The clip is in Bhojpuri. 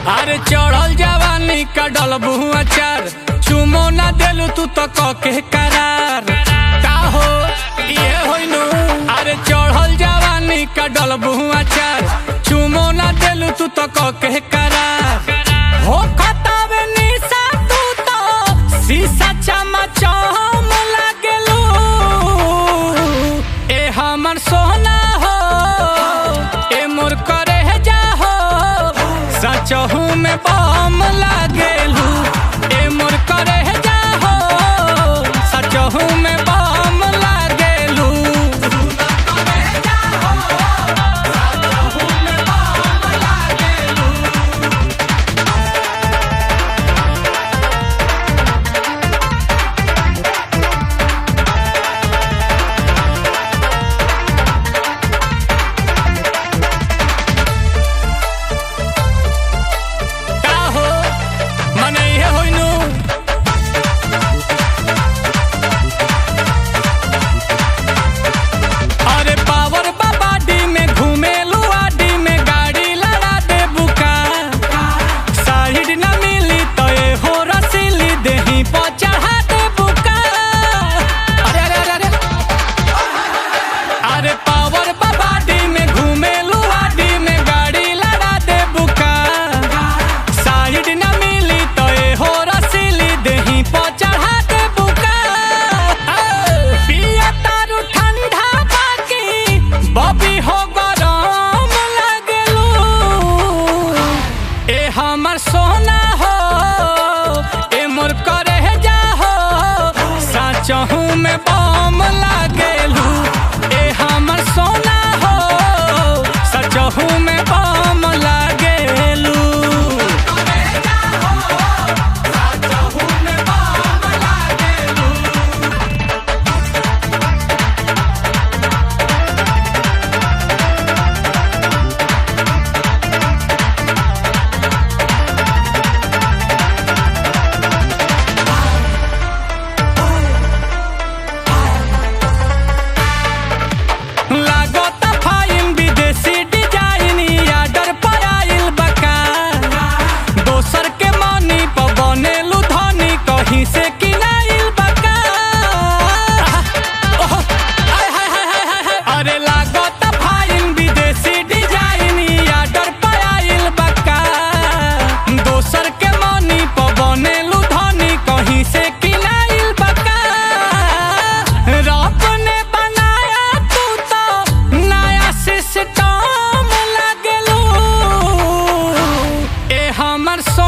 अरे चढ़ल जवानी का डलबू अचार, चुमो ना देलू तू तो कके करार। का हो ये होइनु, अरे चढ़ल जवानी का डलबू अचार, चुमो ना देलू तू तो कके करार। हो खतावे निशा तू तो शीशा चमचम लागेलू। ए हमर सोना हो, ए मोर करे जा हो, सचहू में बम लागेलू। ए मोर करे जा हो, सचहू में बम लागेलू। का हो मने ये होइनु, अरे पावर बाबाडी में घूमेलू, आडी में गाड़ी लड़ा दे बुका। साइड न मिली तो ये हो रसीली, देही पर चढ़ा दे बुका। अरे अरे अरे अरे अरे पावर बाबाडी में घूमेलू, आडी में गाड़ी लड़ा दे बुका। साइड न मिली तो ये हो रसीली, देही पर चढ़ा दे बुका। पिया तारू ठंडा बाकी बबी हो गरम लागलू। ए हमर सोना हो, ए मोर करे जा हो, सचहू में बम लागलू। ए हमर सोना हो, सचहू में बम लागलू। लागता फाइन विदेशी डिजाइन, ऑर्डर पर आइल बका। दोसर के मनी पर बनेलू धनी, कहीं से किनाइल बका। ओह, आय हाय हाय हाय हाय हाय। अरे लागता फाइन विदेशी डिजाइन, ऑर्डर पर आइल बका। दोसर के मनी पर बनेलू धनी, कहीं से किनाइल बका। रब ने बनाया तू तो नया सिस्टम लागलू। ए हमर सो